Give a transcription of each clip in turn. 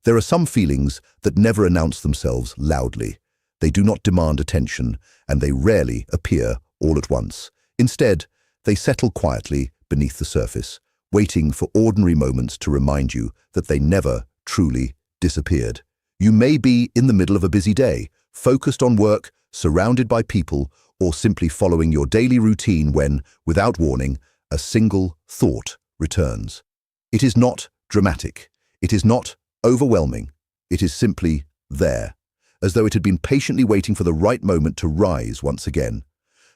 There are some feelings that never announce themselves loudly. They do not demand attention, and they rarely appear all at once. Instead, they settle quietly beneath the surface, waiting for ordinary moments to remind you that they never truly disappeared. You may be in the middle of a busy day, focused on work, surrounded by people, or simply following your daily routine when, without warning, a single thought returns. It is not dramatic. It is not overwhelming. It is simply there, as though it had been patiently waiting for the right moment to rise once again.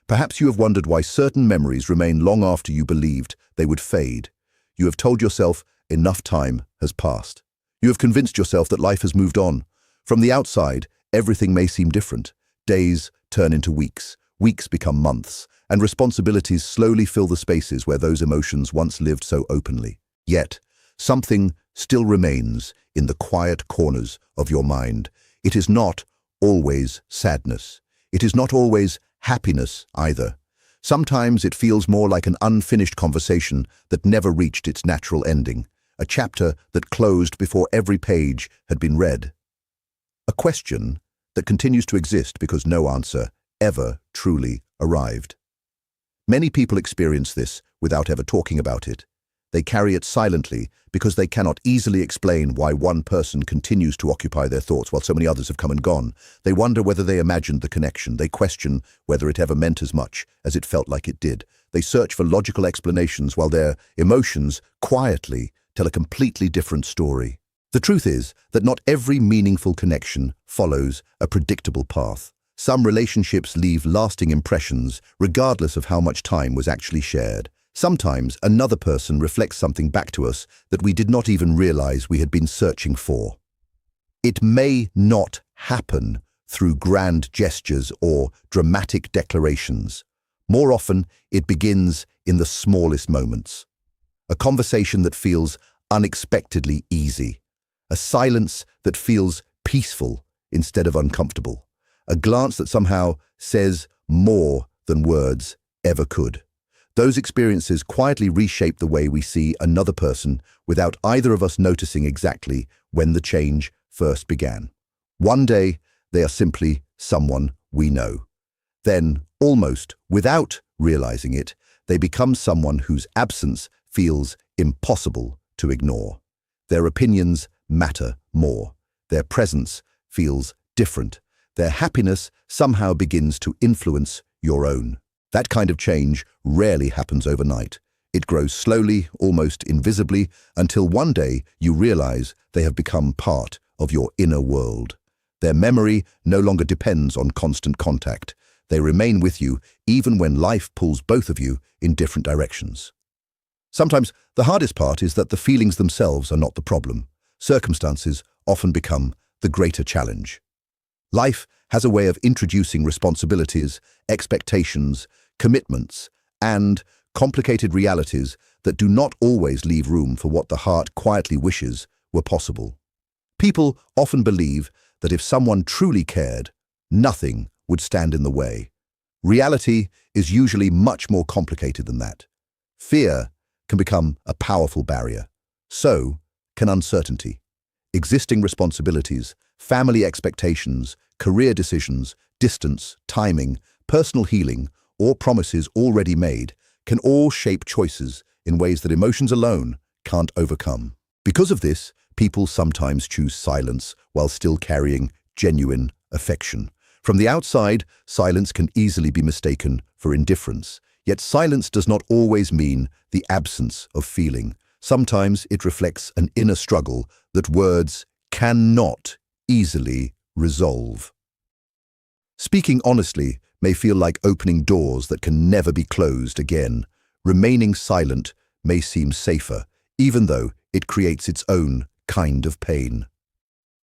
Perhaps you have wondered why certain memories remain long after you believed they would fade. You have told yourself enough time has passed. You have convinced yourself that life has moved on. From the outside, everything may seem different. Days turn into weeks, weeks become months, and responsibilities slowly fill the spaces where those emotions once lived so openly. Yet, something still remains in the quiet corners of your mind. It is not always sadness. It is not always happiness either. Sometimes it feels more like an unfinished conversation that never reached its natural ending, a chapter that closed before every page had been read. A question that continues to exist because no answer ever truly arrived. Many people experience this without ever talking about it. They carry it silently because they cannot easily explain why one person continues to occupy their thoughts while so many others have come and gone. They wonder whether they imagined the connection. They question whether it ever meant as much as it felt like it did. They search for logical explanations while their emotions quietly tell a completely different story. The truth is that not every meaningful connection follows a predictable path. Some relationships leave lasting impressions regardless of how much time was actually shared. Sometimes another person reflects something back to us that we did not even realize we had been searching for. It may not happen through grand gestures or dramatic declarations. More often, it begins in the smallest moments. A conversation that feels unexpectedly easy. A silence that feels peaceful instead of uncomfortable. A glance that somehow says more than words ever could. Those experiences quietly reshape the way we see another person without either of us noticing exactly when the change first began. One day, they are simply someone we know. Then, almost without realizing it, they become someone whose absence feels impossible to ignore. Their opinions matter more. Their presence feels different. Their happiness somehow begins to influence your own. That kind of change rarely happens overnight. It grows slowly, almost invisibly, until one day you realize they have become part of your inner world. Their memory no longer depends on constant contact. They remain with you even when life pulls both of you in different directions. Sometimes the hardest part is that the feelings themselves are not the problem. Circumstances often become the greater challenge. Life has a way of introducing responsibilities, expectations, commitments, and complicated realities that do not always leave room for what the heart quietly wishes were possible. People often believe that if someone truly cared, nothing would stand in the way. Reality is usually much more complicated than that. Fear can become a powerful barrier. So can uncertainty. Existing responsibilities, family expectations, career decisions, distance, timing, personal healing, or promises already made can all shape choices in ways that emotions alone can't overcome. Because of this, people sometimes choose silence while still carrying genuine affection. From the outside, silence can easily be mistaken for indifference. Yet silence does not always mean the absence of feeling. Sometimes it reflects an inner struggle that words cannot easily resolve. Speaking honestly may feel like opening doors that can never be closed again. Remaining silent may seem safer, even though it creates its own kind of pain.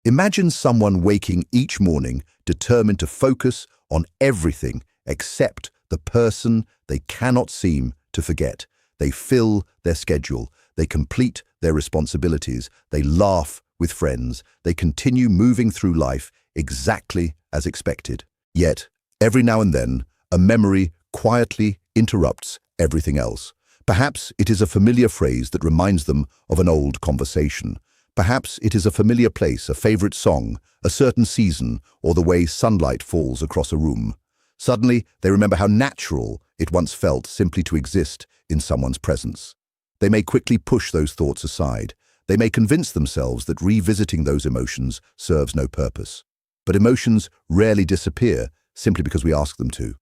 Imagine someone waking each morning determined to focus on everything except the person they cannot seem to forget. They fill their schedule, they complete their responsibilities, they laugh with friends, they continue moving through life exactly as expected. Yet, every now and then, a memory quietly interrupts everything else. Perhaps it is a familiar phrase that reminds them of an old conversation. Perhaps it is a familiar place, a favorite song, a certain season, or the way sunlight falls across a room. Suddenly, they remember how natural it once felt simply to exist in someone's presence. They may quickly push those thoughts aside. They may convince themselves that revisiting those emotions serves no purpose. But emotions rarely disappear simply because we ask them to.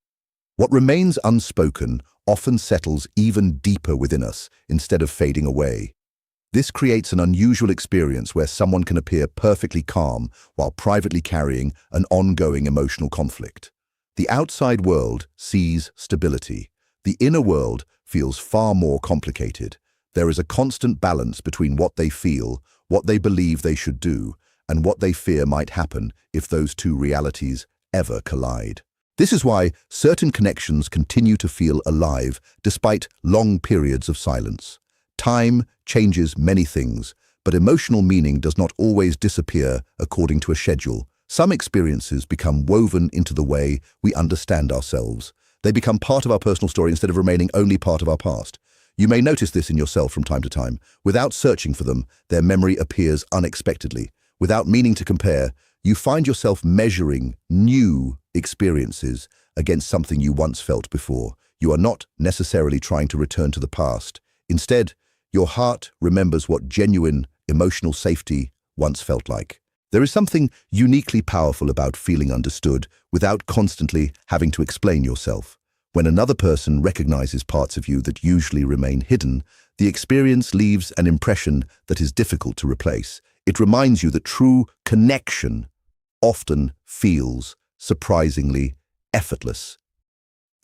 What remains unspoken often settles even deeper within us instead of fading away. This creates an unusual experience where someone can appear perfectly calm while privately carrying an ongoing emotional conflict. The outside world sees stability. The inner world feels far more complicated. There is a constant balance between what they feel, what they believe they should do, and what they fear might happen if those two realities ever collide. This is why certain connections continue to feel alive despite long periods of silence. Time changes many things, but emotional meaning does not always disappear according to a schedule. Some experiences become woven into the way we understand ourselves. They become part of our personal story instead of remaining only part of our past. You may notice this in yourself from time to time. Without searching for them, their memory appears unexpectedly. Without meaning to compare, you find yourself measuring new experiences against something you once felt before. You are not necessarily trying to return to the past. Instead, your heart remembers what genuine emotional safety once felt like. There is something uniquely powerful about feeling understood without constantly having to explain yourself. When another person recognizes parts of you that usually remain hidden, the experience leaves an impression that is difficult to replace. It reminds you that true connection often feels surprisingly effortless.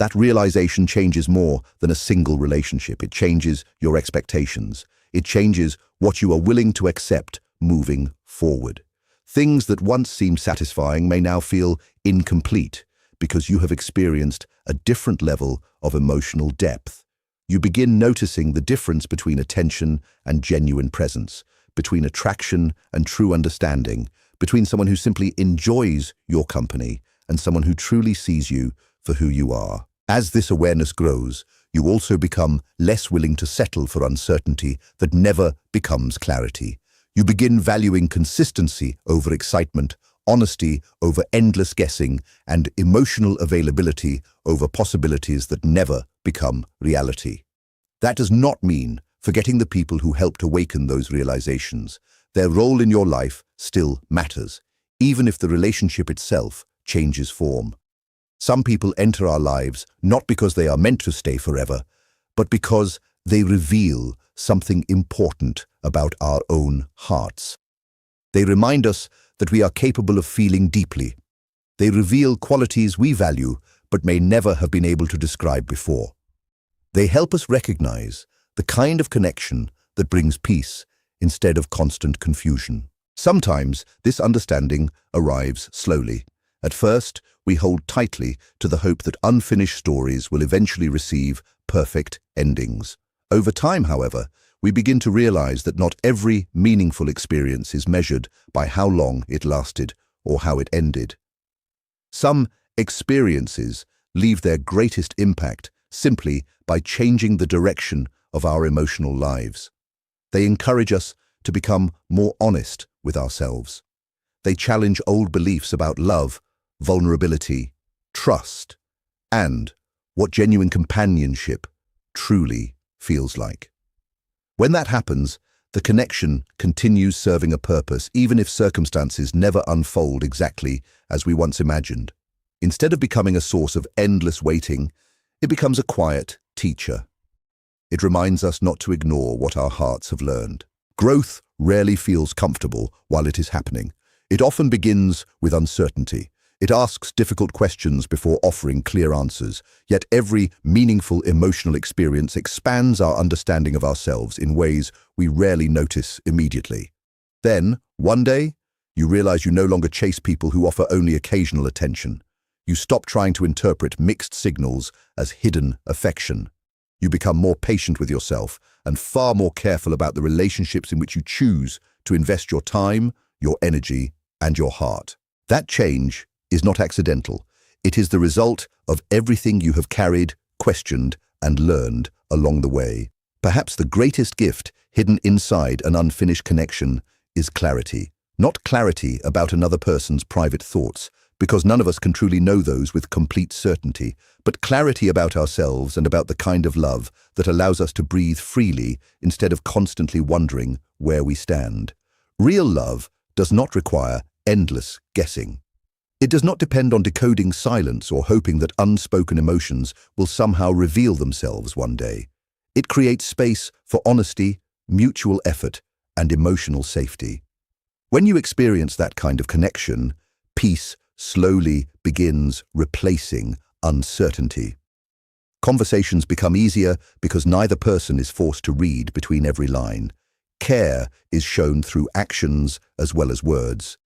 That realization changes more than a single relationship. It changes your expectations. It changes what you are willing to accept moving forward. Things that once seemed satisfying may now feel incomplete because you have experienced a different level of emotional depth. You begin noticing the difference between attention and genuine presence, between attraction and true understanding, between someone who simply enjoys your company and someone who truly sees you for who you are. As this awareness grows, you also become less willing to settle for uncertainty that never becomes clarity. You begin valuing consistency over excitement, honesty over endless guessing, and emotional availability over possibilities that never become reality. That does not mean forgetting the people who helped awaken those realizations. Their role in your life still matters, even if the relationship itself changes form. Some people enter our lives not because they are meant to stay forever, but because they reveal something important about our own hearts. They remind us that we are capable of feeling deeply. They reveal qualities we value but may never have been able to describe before. They help us recognize the kind of connection that brings peace instead of constant confusion. Sometimes this understanding arrives slowly. At first, we hold tightly to the hope that unfinished stories will eventually receive perfect endings. Over time, however, we begin to realize that not every meaningful experience is measured by how long it lasted or how it ended. Some experiences leave their greatest impact simply by changing the direction of our emotional lives. They encourage us to become more honest with ourselves. They challenge old beliefs about love, vulnerability, trust, and what genuine companionship truly feels like. When that happens, the connection continues serving a purpose, even if circumstances never unfold exactly as we once imagined. Instead of becoming a source of endless waiting, it becomes a quiet teacher. It reminds us not to ignore what our hearts have learned. Growth rarely feels comfortable while it is happening. It often begins with uncertainty. It asks difficult questions before offering clear answers, yet every meaningful emotional experience expands our understanding of ourselves in ways we rarely notice immediately. Then, one day, you realize you no longer chase people who offer only occasional attention. You stop trying to interpret mixed signals as hidden affection. You become more patient with yourself and far more careful about the relationships in which you choose to invest your time, your energy, and your heart. That change is not accidental. It is the result of everything you have carried, questioned, and learned along the way. Perhaps the greatest gift hidden inside an unfinished connection is clarity. Not clarity about another person's private thoughts, because none of us can truly know those with complete certainty, but clarity about ourselves and about the kind of love that allows us to breathe freely instead of constantly wondering where we stand. Real love does not require endless guessing. It does not depend on decoding silence or hoping that unspoken emotions will somehow reveal themselves one day. It creates space for honesty, mutual effort, and emotional safety. When you experience that kind of connection, peace slowly begins replacing uncertainty. Conversations become easier because neither person is forced to read between every line. Care is shown through actions as well as words.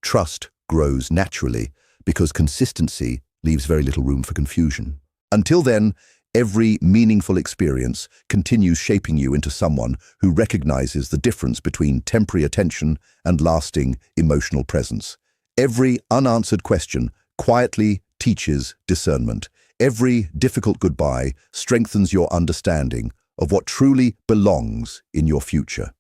Trust grows naturally because consistency leaves very little room for confusion. Until then, every meaningful experience continues shaping you into someone who recognizes the difference between temporary attention and lasting emotional presence. Every unanswered question quietly teaches discernment. Every difficult goodbye strengthens your understanding of what truly belongs in your future.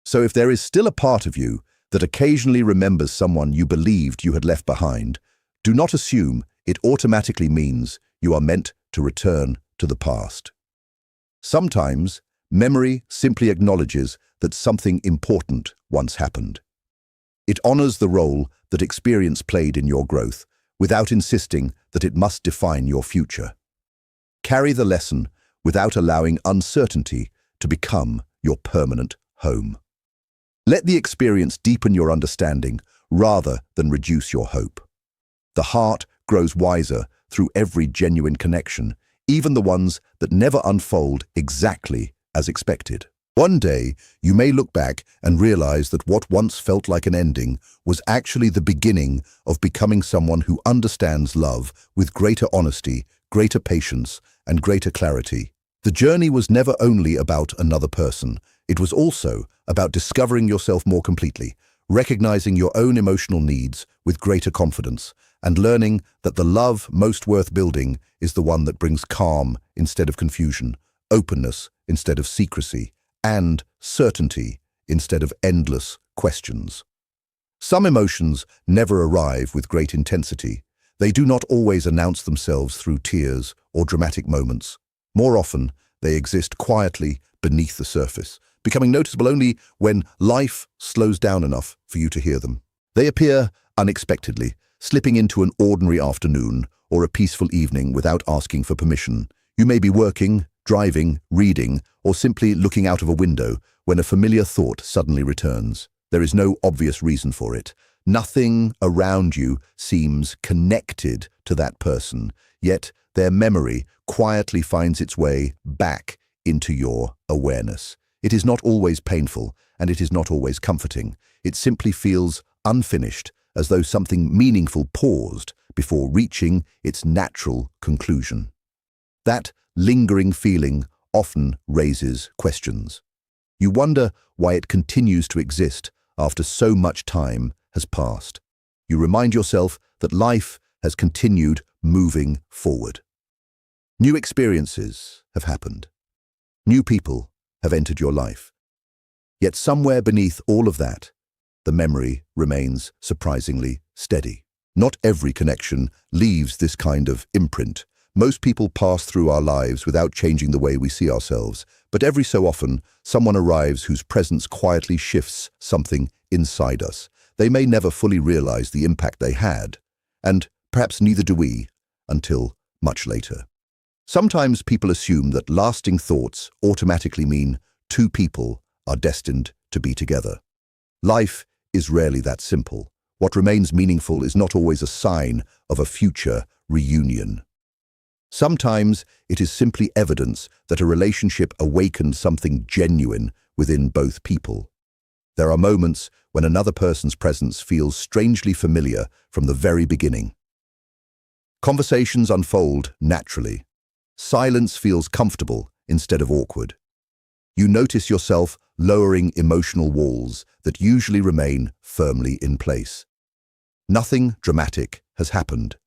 So if there is still a part of you that occasionally remembers someone you believed you had left behind, do not assume it automatically means you are meant to return to the past. Sometimes, memory simply acknowledges that something important once happened. It honors the role that experience played in your growth, without insisting that it must define your future. Carry the lesson without allowing uncertainty to become your permanent home. Let the experience deepen your understanding rather than reduce your hope. The heart grows wiser through every genuine connection, even the ones that never unfold exactly as expected. One day, you may look back and realize that what once felt like an ending was actually the beginning of becoming someone who understands love with greater honesty, greater patience, and greater clarity. The journey was never only about another person. It was also about discovering yourself more completely, recognizing your own emotional needs with greater confidence, and learning that the love most worth building is the one that brings calm instead of confusion, openness instead of secrecy, and certainty instead of endless questions. Some emotions never arrive with great intensity. They do not always announce themselves through tears or dramatic moments. More often, they exist quietly beneath the surface, becoming noticeable only when life slows down enough for you to hear them. They appear unexpectedly, slipping into an ordinary afternoon or a peaceful evening without asking for permission. You may be working, driving, reading, or simply looking out of a window when a familiar thought suddenly returns. There is no obvious reason for it. Nothing around you seems connected to that person, yet their memory quietly finds its way back into your awareness. It is not always painful, and it is not always comforting. It simply feels unfinished, as though something meaningful paused before reaching its natural conclusion. That lingering feeling often raises questions. You wonder why it continues to exist after so much time has passed. You remind yourself that life has continued moving forward. New experiences have happened. New people have entered your life. Yet somewhere beneath all of that, the memory remains surprisingly steady. Not every connection leaves this kind of imprint. Most people pass through our lives without changing the way we see ourselves, but every so often, someone arrives whose presence quietly shifts something inside us. They may never fully realize the impact they had, and perhaps neither do we, until much later. Sometimes people assume that lasting thoughts automatically mean two people are destined to be together. Life is rarely that simple. What remains meaningful is not always a sign of a future reunion. Sometimes it is simply evidence that a relationship awakened something genuine within both people. There are moments when another person's presence feels strangely familiar from the very beginning. Conversations unfold naturally. Silence feels comfortable instead of awkward. You notice yourself lowering emotional walls that usually remain firmly in place. Nothing dramatic has happened,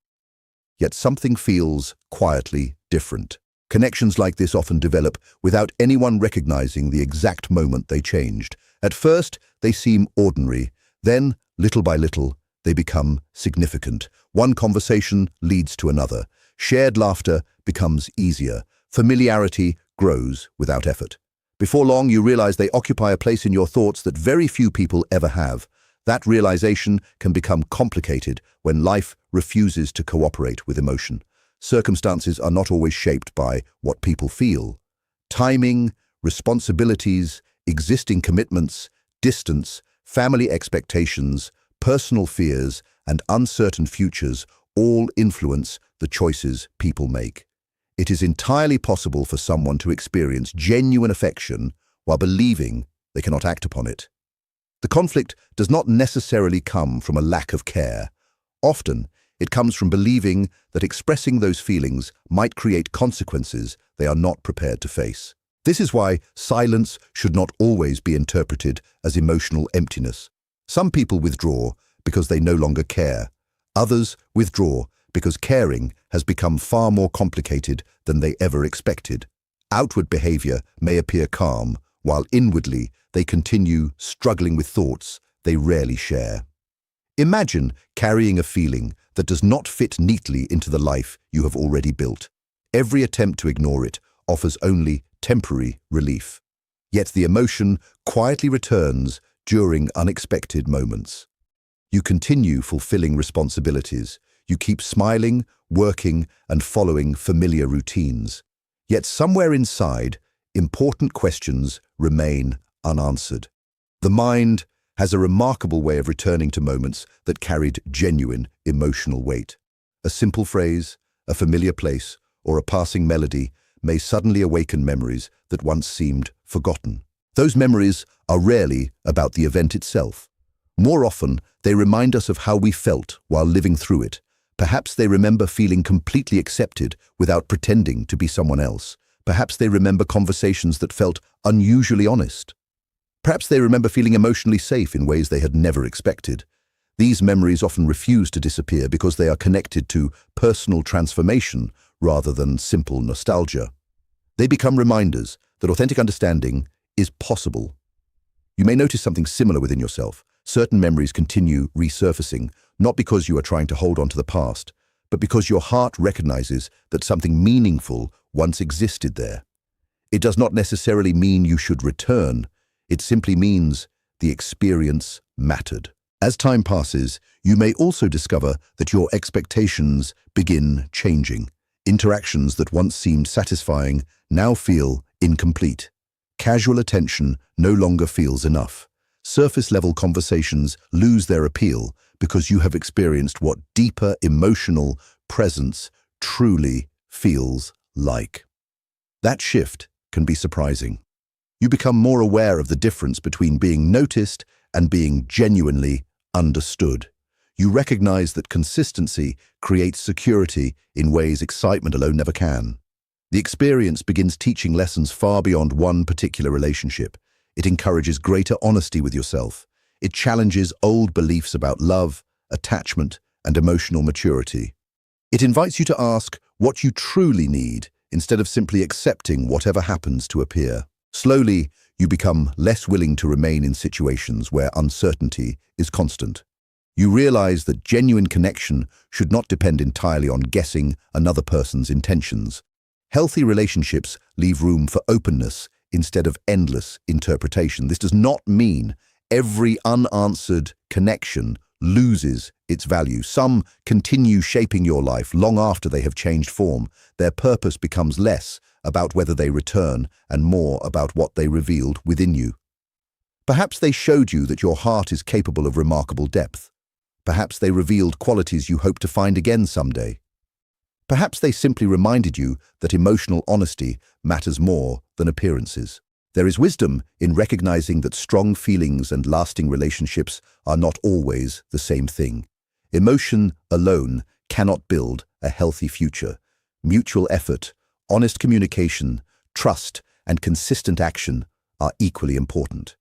yet something feels quietly different. Connections like this often develop without anyone recognizing the exact moment they changed. At first, they seem ordinary. Then, little by little, they become significant. One conversation leads to another. Shared laughter becomes easier. Familiarity grows without effort. Before long, you realize they occupy a place in your thoughts that very few people ever have. That realization can become complicated when life refuses to cooperate with emotion. Circumstances are not always shaped by what people feel. Timing, responsibilities, existing commitments, distance, family expectations, personal fears, and uncertain futures all influence the choices people make. It is entirely possible for someone to experience genuine affection while believing they cannot act upon it. The conflict does not necessarily come from a lack of care. Often, it comes from believing that expressing those feelings might create consequences they are not prepared to face. This is why silence should not always be interpreted as emotional emptiness. Some people withdraw because they no longer care. Others withdraw because caring has become far more complicated than they ever expected. Outward behavior may appear calm, while inwardly they continue struggling with thoughts they rarely share. Imagine carrying a feeling that does not fit neatly into the life you have already built. Every attempt to ignore it offers only temporary relief. Yet the emotion quietly returns during unexpected moments. You continue fulfilling responsibilities. You keep smiling, working, and following familiar routines. Yet somewhere inside, important questions remain unanswered. The mind has a remarkable way of returning to moments that carried genuine emotional weight. A simple phrase, a familiar place, or a passing melody may suddenly awaken memories that once seemed forgotten. Those memories are rarely about the event itself. More often, they remind us of how we felt while living through it. Perhaps they remember feeling completely accepted without pretending to be someone else. Perhaps they remember conversations that felt unusually honest. Perhaps they remember feeling emotionally safe in ways they had never expected. These memories often refuse to disappear because they are connected to personal transformation rather than simple nostalgia. They become reminders that authentic understanding is possible. You may notice something similar within yourself. Certain memories continue resurfacing, not because you are trying to hold on to the past, but because your heart recognizes that something meaningful once existed there. It does not necessarily mean you should return. It simply means the experience mattered. As time passes, you may also discover that your expectations begin changing. Interactions that once seemed satisfying now feel incomplete. Casual attention no longer feels enough. Surface-level conversations lose their appeal because you have experienced what deeper emotional presence truly feels like. That shift can be surprising. You become more aware of the difference between being noticed and being genuinely understood. You recognize that consistency creates security in ways excitement alone never can. The experience begins teaching lessons far beyond one particular relationship. It encourages greater honesty with yourself. It challenges old beliefs about love, attachment, and emotional maturity. It invites you to ask what you truly need instead of simply accepting whatever happens to appear. Slowly, you become less willing to remain in situations where uncertainty is constant. You realize that genuine connection should not depend entirely on guessing another person's intentions. Healthy relationships leave room for openness instead of endless interpretation. This does not mean every unanswered connection loses its value. Some continue shaping your life long after they have changed form. Their purpose becomes less about whether they return and more about what they revealed within you. Perhaps they showed you that your heart is capable of remarkable depth. Perhaps they revealed qualities you hope to find again someday. Perhaps they simply reminded you that emotional honesty matters more than appearances. There is wisdom in recognizing that strong feelings and lasting relationships are not always the same thing. Emotion alone cannot build a healthy future. Mutual effort, honest communication, trust, and consistent action are equally important.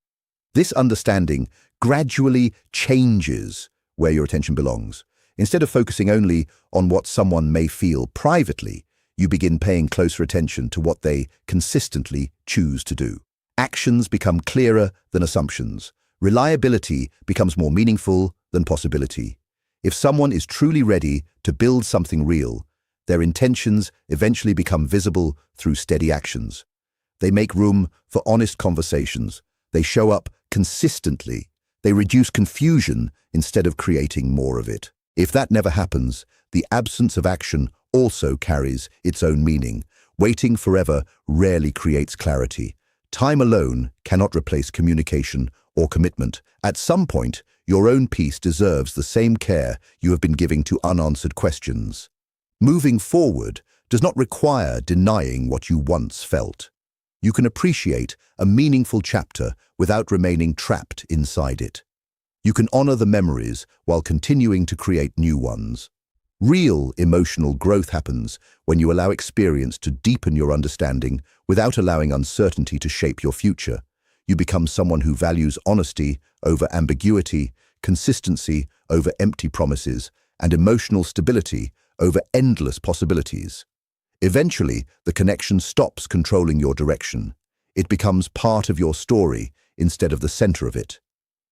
This understanding gradually changes where your attention belongs. Instead of focusing only on what someone may feel privately, you begin paying closer attention to what they consistently choose to do. Actions become clearer than assumptions. Reliability becomes more meaningful than possibility. If someone is truly ready to build something real, their intentions eventually become visible through steady actions. They make room for honest conversations. They show up consistently. They reduce confusion instead of creating more of it. If that never happens, the absence of action also carries its own meaning. Waiting forever rarely creates clarity. Time alone cannot replace communication or commitment. At some point, your own peace deserves the same care you have been giving to unanswered questions. Moving forward does not require denying what you once felt. You can appreciate a meaningful chapter without remaining trapped inside it. You can honor the memories while continuing to create new ones. Real emotional growth happens when you allow experience to deepen your understanding without allowing uncertainty to shape your future. You become someone who values honesty over ambiguity, consistency over empty promises, and emotional stability over endless possibilities. Eventually, the connection stops controlling your direction. It becomes part of your story instead of the center of it.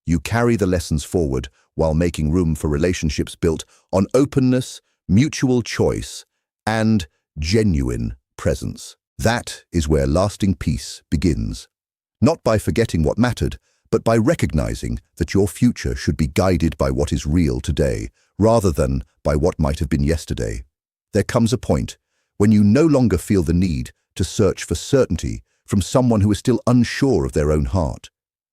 You carry the lessons forward while making room for relationships built on openness, mutual choice, and genuine presence. That is where lasting peace begins. Not by forgetting what mattered, but by recognizing that your future should be guided by what is real today, rather than by what might have been yesterday. There comes a point when you no longer feel the need to search for certainty from someone who is still unsure of their own heart.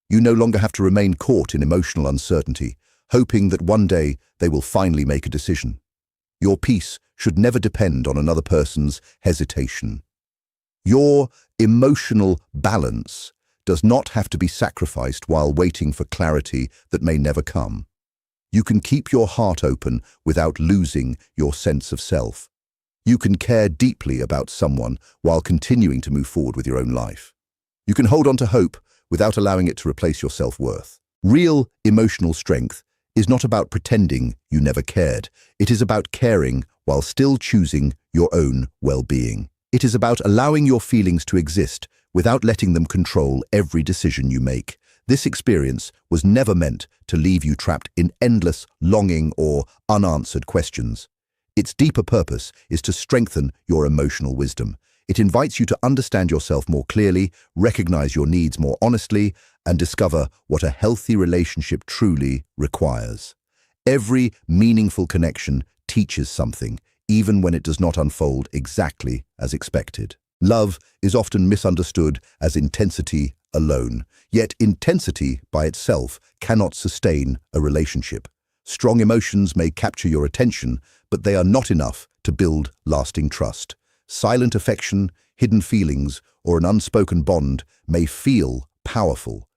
You no longer have to remain caught in emotional uncertainty, hoping that one day they will finally make a decision. Your peace should never depend on another person's hesitation. Your emotional balance does not have to be sacrificed while waiting for clarity that may never come. You can keep your heart open without losing your sense of self. You can care deeply about someone while continuing to move forward with your own life. You can hold on to hope without allowing it to replace your self-worth. Real emotional strength is not about pretending you never cared. It is about caring while still choosing your own well-being. It is about allowing your feelings to exist without letting them control every decision you make. This experience was never meant to leave you trapped in endless longing or unanswered questions. Its deeper purpose is to strengthen your emotional wisdom. It invites you to understand yourself more clearly, recognize your needs more honestly, and discover what a healthy relationship truly requires. Every meaningful connection teaches something, even when it does not unfold exactly as expected. Love is often misunderstood as intensity alone, yet intensity by itself cannot sustain a relationship. Strong emotions may capture your attention, but they are not enough to build lasting trust. Silent affection, hidden feelings, or an unspoken bond may feel powerful,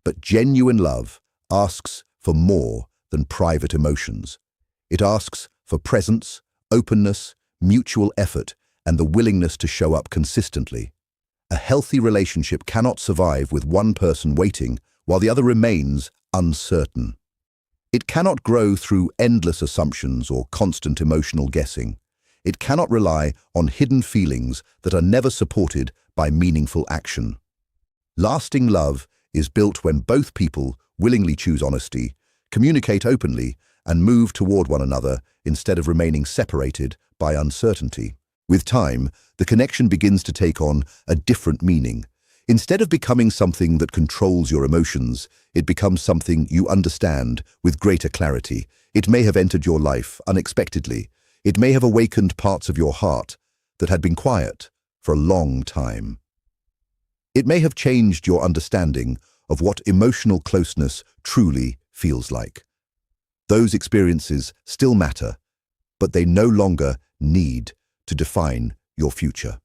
but genuine love asks for more than private emotions. It asks for presence, openness, mutual effort, and the willingness to show up consistently. A healthy relationship cannot survive with one person waiting while the other remains uncertain. It cannot grow through endless assumptions or constant emotional guessing. It cannot rely on hidden feelings that are never supported by meaningful action. Lasting love is built when both people willingly choose honesty, communicate openly, and move toward one another instead of remaining separated by uncertainty. With time, the connection begins to take on a different meaning. Instead of becoming something that controls your emotions, it becomes something you understand with greater clarity. It may have entered your life unexpectedly. It may have awakened parts of your heart that had been quiet for a long time. It may have changed your understanding of what emotional closeness truly feels like. Those experiences still matter, but they no longer need to define your future.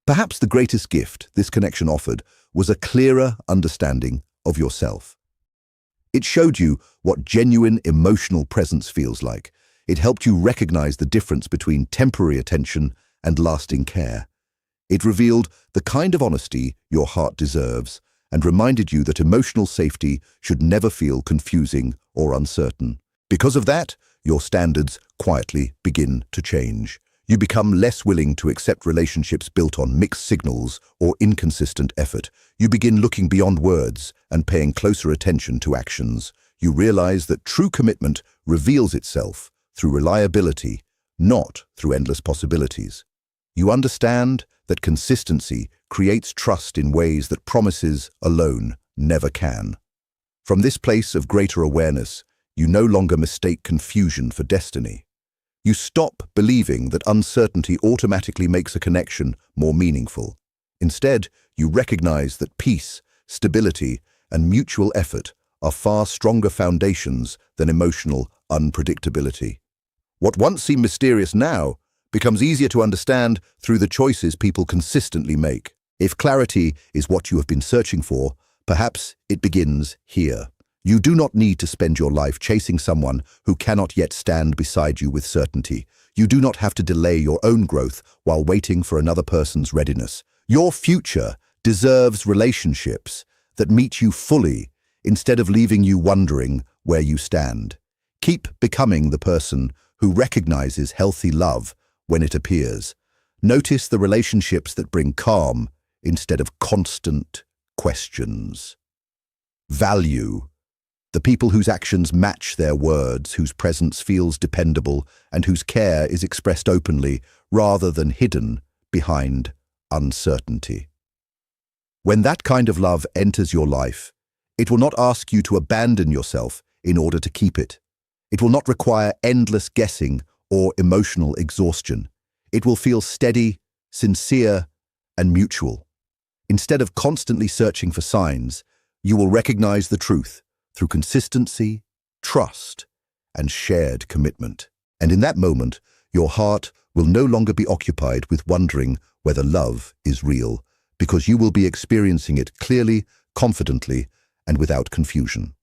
Perhaps the greatest gift this connection offered was a clearer understanding of yourself. It showed you what genuine emotional presence feels like. It helped you recognize the difference between temporary attention and lasting care. It revealed the kind of honesty your heart deserves and reminded you that emotional safety should never feel confusing or uncertain. Because of that, your standards quietly begin to change. You become less willing to accept relationships built on mixed signals or inconsistent effort. You begin looking beyond words and paying closer attention to actions. You realize that true commitment reveals itself through reliability, not through endless possibilities. You understand that consistency creates trust in ways that promises alone never can. From this place of greater awareness, you no longer mistake confusion for destiny. You stop believing that uncertainty automatically makes a connection more meaningful. Instead, you recognize that peace, stability, and mutual effort are far stronger foundations than emotional unpredictability. What once seemed mysterious now becomes easier to understand through the choices people consistently make. If clarity is what you have been searching for, perhaps it begins here. You do not need to spend your life chasing someone who cannot yet stand beside you with certainty. You do not have to delay your own growth while waiting for another person's readiness. Your future deserves relationships that meet you fully instead of leaving you wondering where you stand. Keep becoming the person who recognizes healthy love when it appears. Notice the relationships that bring calm instead of constant questions. Value the people whose actions match their words, whose presence feels dependable, and whose care is expressed openly rather than hidden behind uncertainty. When that kind of love enters your life, it will not ask you to abandon yourself in order to keep it. It will not require endless guessing or emotional exhaustion. It will feel steady, sincere, and mutual. Instead of constantly searching for signs, you will recognize the truth through consistency, trust, and shared commitment. And in that moment, your heart will no longer be occupied with wondering whether love is real, because you will be experiencing it clearly, confidently, and without confusion.